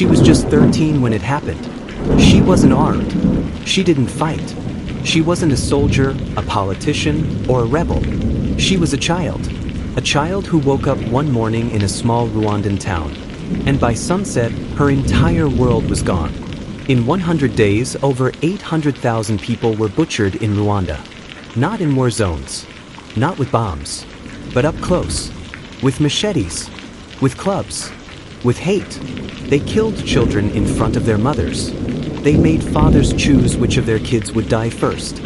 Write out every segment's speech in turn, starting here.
She was just 13 when it happened. She wasn't armed. She didn't fight. She wasn't a soldier, a politician, or a rebel. She was a child who woke up one morning in a small Rwandan town. And by sunset, her entire world was gone. In 100 days, over 800,000 people were butchered in Rwanda. Not in war zones, not with bombs, but up close, with machetes, with clubs, with hate. They killed children in front of their mothers. They made fathers choose which of their kids would die first.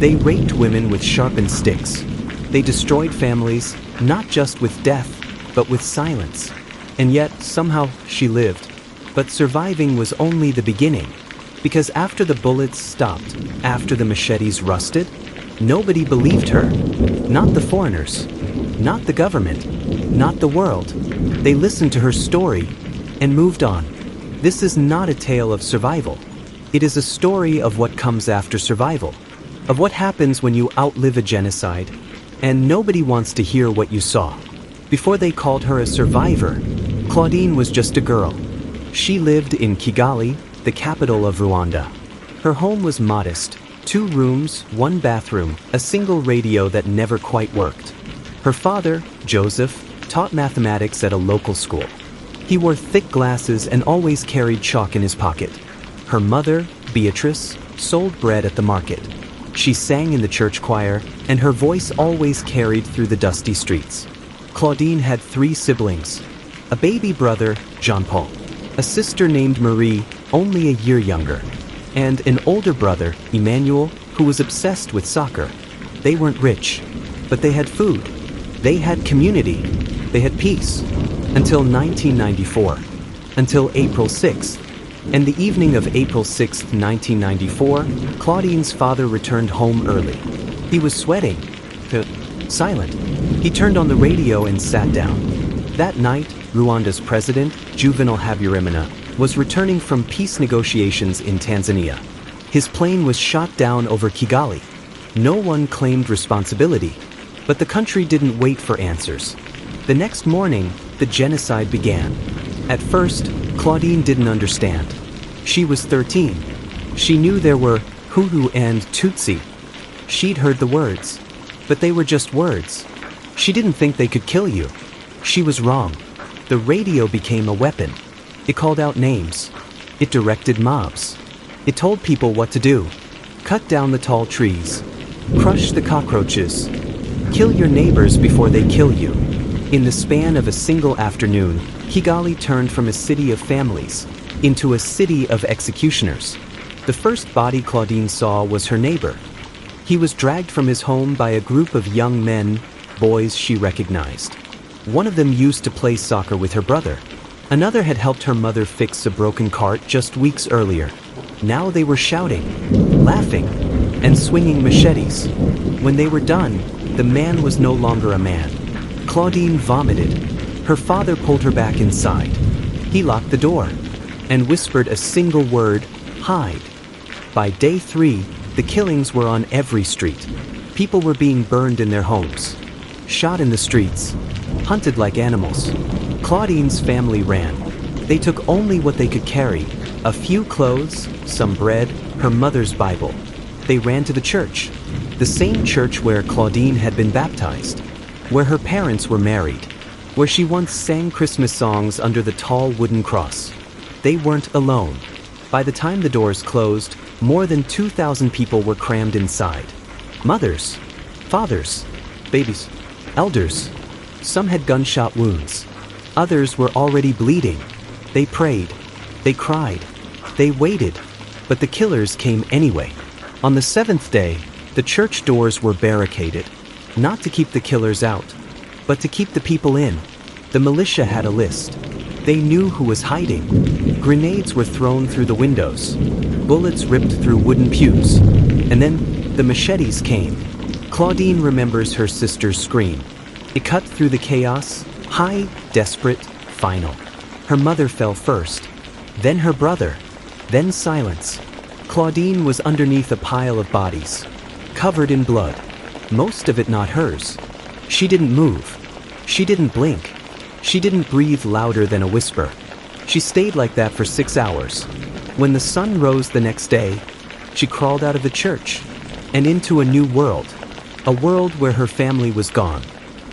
They raped women with sharpened sticks. They destroyed families, not just with death, but with silence. And yet, somehow, she lived. But surviving was only the beginning. Because after the bullets stopped, after the machetes rusted, nobody believed her. Not the foreigners, not the government, not the world. They listened to her story and moved on. This is not a tale of survival. It is a story of what comes after survival, of what happens when you outlive a genocide, and nobody wants to hear what you saw. Before they called her a survivor, Claudine was just a girl. She lived in Kigali, the capital of Rwanda. Her home was modest, 2 rooms, 1 bathroom, a single radio that never quite worked. Her father, Joseph, taught mathematics at a local school. He wore thick glasses and always carried chalk in his pocket. Her mother, Beatrice, sold bread at the market. She sang in the church choir, and her voice always carried through the dusty streets. Claudine had 3 siblings: a baby brother, Jean-Paul, a sister named Marie, only a year younger, and an older brother, Emmanuel, who was obsessed with soccer. They weren't rich, but they had food. They had community. They had peace. Until 1994. Until April 6th. And the evening of April 6, 1994, Claudine's father returned home early. He was sweating, silent. He turned on the radio and sat down. That night, Rwanda's president, Juvenal Habyarimana, was returning from peace negotiations in Tanzania. His plane was shot down over Kigali. No one claimed responsibility, but the country didn't wait for answers. The next morning, the genocide began. At first, Claudine didn't understand. She was 13. She knew there were Hutu and Tutsi. She'd heard the words, but they were just words. She didn't think they could kill you. She was wrong. The radio became a weapon. It called out names. It directed mobs. It told people what to do. Cut down the tall trees. Crush the cockroaches. Kill your neighbors before they kill you. In the span of a single afternoon, Kigali turned from a city of families into a city of executioners. The first body Claudine saw was her neighbor. He was dragged from his home by a group of young men, boys she recognized. One of them used to play soccer with her brother. Another had helped her mother fix a broken cart just weeks earlier. Now they were shouting, laughing, and swinging machetes. When they were done, the man was no longer a man. Claudine vomited. Her father pulled her back inside. He locked the door and whispered a single word, hide. By day 3, the killings were on every street. People were being burned in their homes, shot in the streets, hunted like animals. Claudine's family ran. They took only what they could carry, a few clothes, some bread, her mother's Bible. They ran to the church, the same church where Claudine had been baptized, where her parents were married, where she once sang Christmas songs under the tall wooden cross. They weren't alone. By the time the doors closed, more than 2,000 people were crammed inside. Mothers, fathers, babies, elders. Some had gunshot wounds. Others were already bleeding. They prayed. They cried. They waited. But the killers came anyway. On the 7th day, the church doors were barricaded, not to keep the killers out, but to keep the people in. The militia had a list. They knew who was hiding. Grenades were thrown through the windows. Bullets ripped through wooden pews. And then the machetes came. Claudine remembers her sister's scream. It cut through the chaos, high, desperate, final. Her mother fell first, then her brother, then silence. Claudine was underneath a pile of bodies, covered in blood, most of it not hers. She didn't move. She didn't blink. She didn't breathe louder than a whisper. She stayed like that for 6 hours. When the sun rose the next day, she crawled out of the church and into a new world. A world where her family was gone,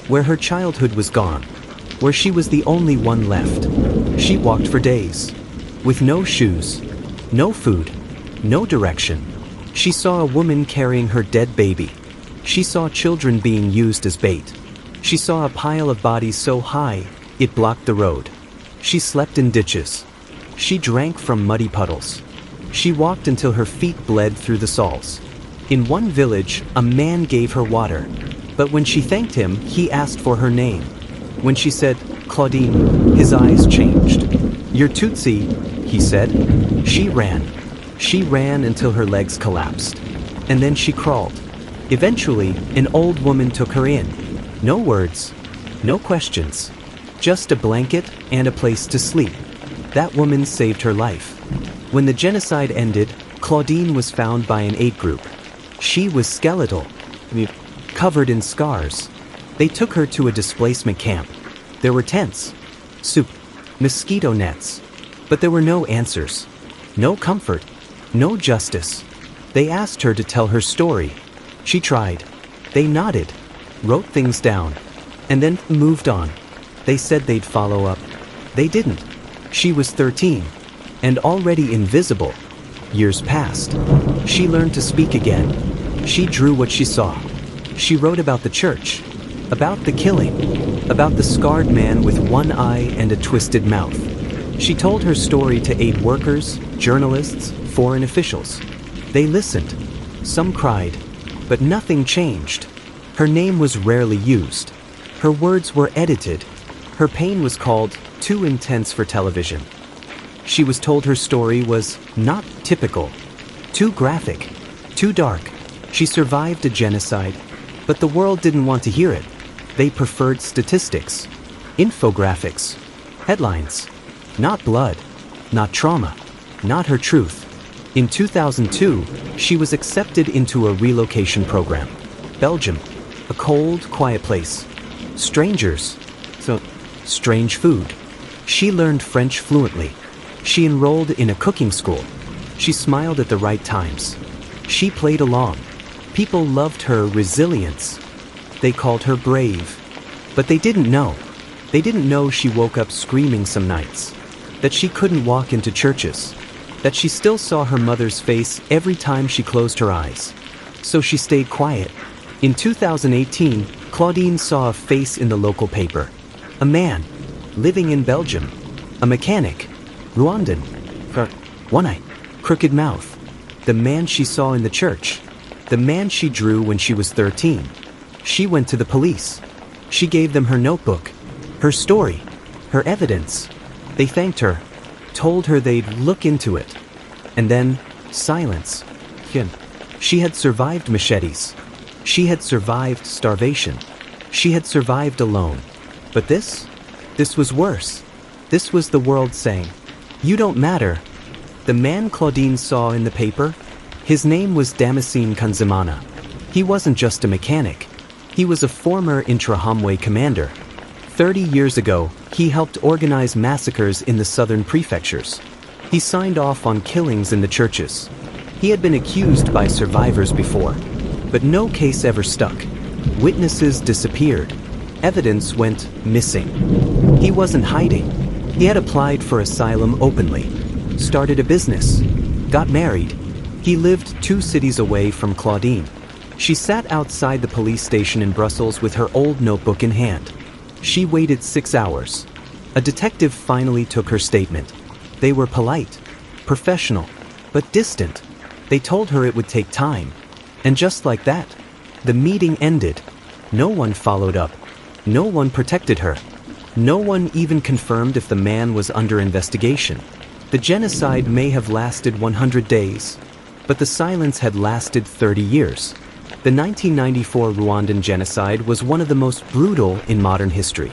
where her childhood was gone, where she was the only one left. She walked for days, with no shoes, no food, no direction. She saw a woman carrying her dead baby. She saw children being used as bait. She saw a pile of bodies so high, it blocked the road. She slept in ditches. She drank from muddy puddles. She walked until her feet bled through the soles. In one village, a man gave her water, but when she thanked him, he asked for her name. When she said, "Claudine," his eyes changed. "You're Tutsi," he said. She ran. She ran until her legs collapsed. And then she crawled. Eventually, an old woman took her in. No words, no questions, just a blanket and a place to sleep. That woman saved her life. When the genocide ended, Claudine was found by an aid group. She was skeletal, covered in scars. They took her to a displacement camp. There were tents, soup, mosquito nets, but there were no answers, no comfort, no justice. They asked her to tell her story. She tried. They nodded, wrote things down, and then moved on. They said they'd follow up. They didn't. She was 13, and already invisible. Years passed. She learned to speak again. She drew what she saw. She wrote about the church, about the killing, about the scarred man with one eye and a twisted mouth. She told her story to aid workers, journalists, foreign officials. They listened. Some cried, but nothing changed. Her name was rarely used. Her words were edited. Her pain was called too intense for television. She was told her story was not typical, too graphic, too dark. She survived a genocide, but the world didn't want to hear it. They preferred statistics, infographics, headlines. Not blood, not trauma, not her truth. In 2002, she was accepted into a relocation program. Belgium, a cold, quiet place. Strangers, so strange food. She learned French fluently. She enrolled in a cooking school. She smiled at the right times. She played along. People loved her resilience. They called her brave. But they didn't know. They didn't know she woke up screaming some nights. That she couldn't walk into churches. That she still saw her mother's face every time she closed her eyes. So she stayed quiet. In 2018, Claudine saw a face in the local paper. A man, living in Belgium. A mechanic, Rwandan. One eye, crooked mouth. The man she saw in the church. The man she drew when she was 13. She went to the police. She gave them her notebook, her story, her evidence. They thanked her, told her they'd look into it. And then, silence. She had survived machetes. She had survived starvation. She had survived alone. But this was worse. This was the world saying, "You don't matter." The man Claudine saw in the paper, his name was Damascene Kanzimana. He wasn't just a mechanic. He was a former Interahamwe commander. 30 years ago, he helped organize massacres in the southern prefectures. He signed off on killings in the churches. He had been accused by survivors before, but no case ever stuck. Witnesses disappeared. Evidence went missing. He wasn't hiding. He had applied for asylum openly, started a business, got married. He lived 2 cities away from Claudine. She sat outside the police station in Brussels with her old notebook in hand. She waited 6 hours. A detective finally took her statement. They were polite, professional, but distant. They told her it would take time. And just like that, the meeting ended. No one followed up. No one protected her. No one even confirmed if the man was under investigation. The genocide may have lasted 100 days, but the silence had lasted 30 years. The 1994 Rwandan Genocide was one of the most brutal in modern history,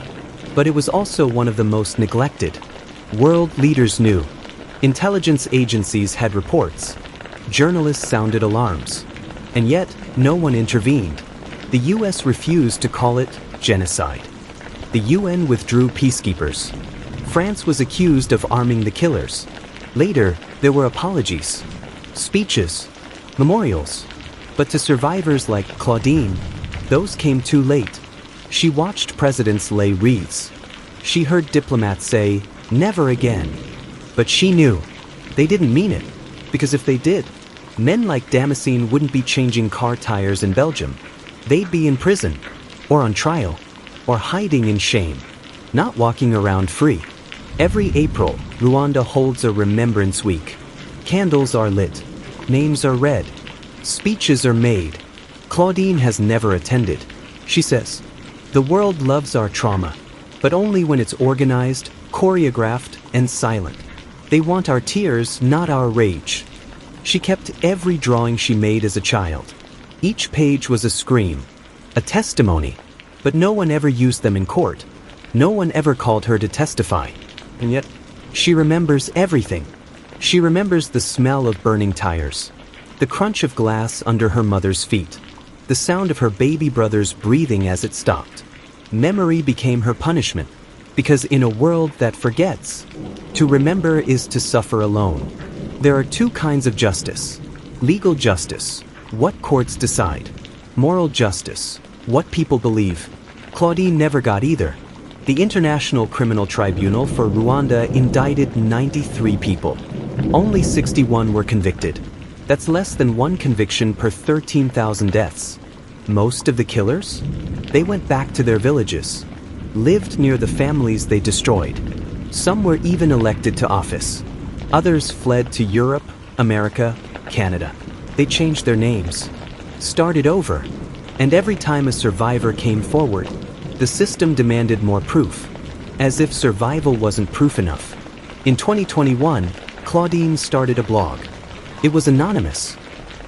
but it was also one of the most neglected. World leaders knew. Intelligence agencies had reports. Journalists sounded alarms. And yet, no one intervened. The US refused to call it genocide. The UN withdrew peacekeepers. France was accused of arming the killers. Later, there were apologies, speeches, memorials. But to survivors like Claudine, those came too late. She watched presidents lay wreaths. She heard diplomats say, "Never again." But she knew they didn't mean it, because if they did, men like Damascene wouldn't be changing car tires in Belgium. They'd be in prison, or on trial, or hiding in shame, not walking around free. Every April, Rwanda holds a Remembrance Week. Candles are lit, names are read, speeches are made. Claudine has never attended. She says, "The world loves our trauma, but only when it's organized, choreographed, and silent. They want our tears, not our rage." She kept every drawing she made as a child. Each page was a scream, a testimony, but no one ever used them in court. No one ever called her to testify. And yet, she remembers everything. She remembers the smell of burning tires, the crunch of glass under her mother's feet, the sound of her baby brother's breathing as it stopped. Memory became her punishment, because in a world that forgets, to remember is to suffer alone. There are two kinds of justice: legal justice, what courts decide; moral justice, what people believe. Claudine never got either. The International Criminal Tribunal for Rwanda indicted 93 people. Only 61 were convicted. That's less than one conviction per 13,000 deaths. Most of the killers? They went back to their villages, lived near the families they destroyed. Some were even elected to office. Others fled to Europe, America, Canada. They changed their names, started over, and every time a survivor came forward, the system demanded more proof, as if survival wasn't proof enough. In 2021, Claudine started a blog. It was anonymous.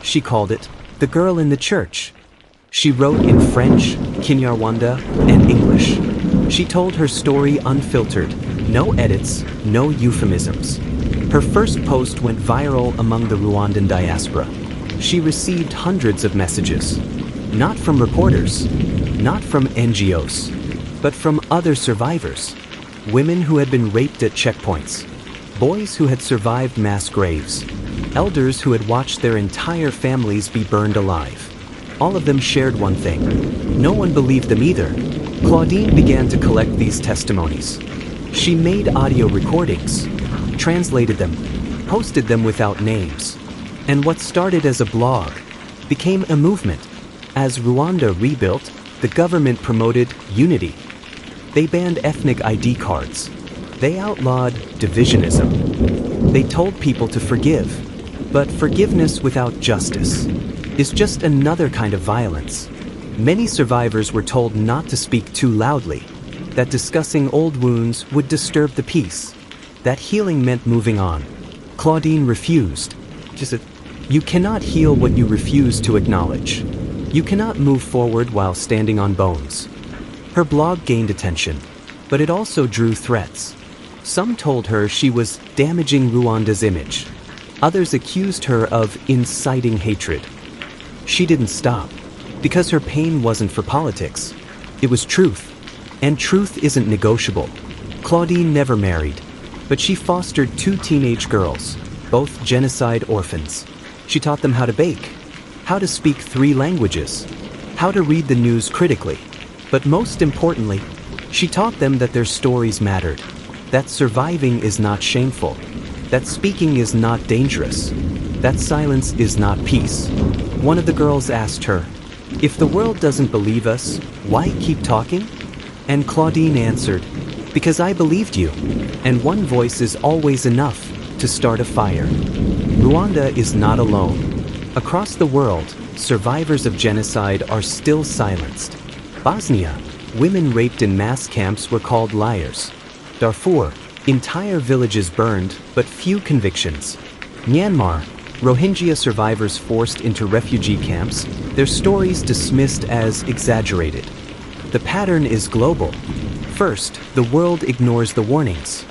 She called it "The Girl in the Church." She wrote in French, Kinyarwanda, and English. She told her story unfiltered, no edits, no euphemisms. Her first post went viral among the Rwandan diaspora. She received hundreds of messages, not from reporters, not from NGOs, but from other survivors. Women who had been raped at checkpoints, boys who had survived mass graves, elders who had watched their entire families be burned alive. All of them shared one thing: no one believed them either. Claudine began to collect these testimonies. She made audio recordings, translated them, posted them without names. And what started as a blog became a movement. As Rwanda rebuilt, the government promoted unity. They banned ethnic ID cards. They outlawed divisionism. They told people to forgive. But forgiveness without justice is just another kind of violence. Many survivors were told not to speak too loudly, that discussing old wounds would disturb the peace, that healing meant moving on. Claudine refused. She said, "You cannot heal what you refuse to acknowledge. You cannot move forward while standing on bones." Her blog gained attention, but it also drew threats. Some told her she was damaging Rwanda's image. Others accused her of inciting hatred. She didn't stop, because her pain wasn't for politics. It was truth, and truth isn't negotiable. Claudine never married, but she fostered 2 teenage girls, both genocide orphans. She taught them how to bake, how to speak 3 languages, how to read the news critically. But most importantly, she taught them that their stories mattered, that surviving is not shameful, that speaking is not dangerous, that silence is not peace. One of the girls asked her, "If the world doesn't believe us, why keep talking?" And Claudine answered, "Because I believed you, and one voice is always enough to start a fire." Rwanda is not alone. Across the world, survivors of genocide are still silenced. Bosnia, women raped in mass camps were called liars. Darfur, entire villages burned, but few convictions. Myanmar, Rohingya survivors forced into refugee camps, their stories dismissed as exaggerated. The pattern is global. First, the world ignores the warnings.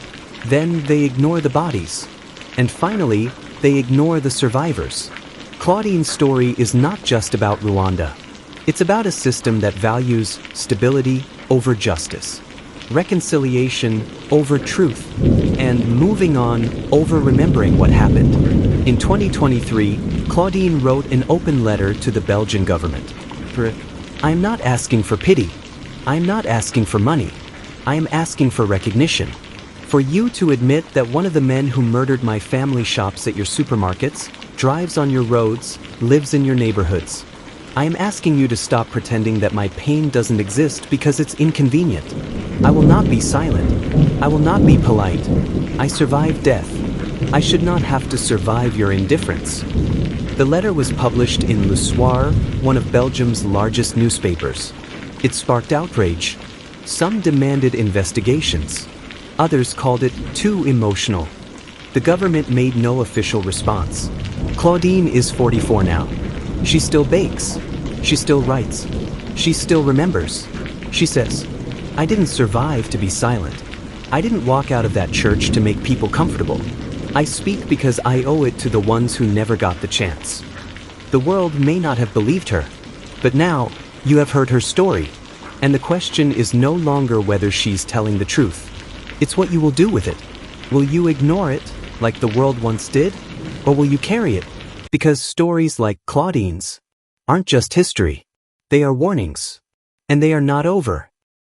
Then they ignore the bodies. And finally, they ignore the survivors. Claudine's story is not just about Rwanda. It's about a system that values stability over justice. reconciliation over truth, and moving on over remembering what happened. In 2023, Claudine wrote an open letter to the Belgian government. I'm not asking for pity. I'm not asking for money. I am asking for recognition. For you to admit that one of the men who murdered my family shops at your supermarkets, drives on your roads, lives in your neighborhoods. I am asking you to stop pretending that my pain doesn't exist because it's inconvenient. I will not be silent. I will not be polite. I survived death. I should not have to survive your indifference. The letter was published in Le Soir, one of Belgium's largest newspapers. It sparked outrage. Some demanded investigations. Others called it too emotional. The government made no official response. Claudine is 44 now. She still bakes. She still writes. She still remembers. She says, I didn't survive to be silent. I didn't walk out of that church to make people comfortable. I speak because I owe it to the ones who never got the chance. The world may not have believed her, but now you have heard her story, and the question is no longer whether she's telling the truth. It's what you will do with it. Will you ignore it, like the world once did? Or will you carry it? Because stories like Claudine's aren't just history. They are warnings. And they are not over.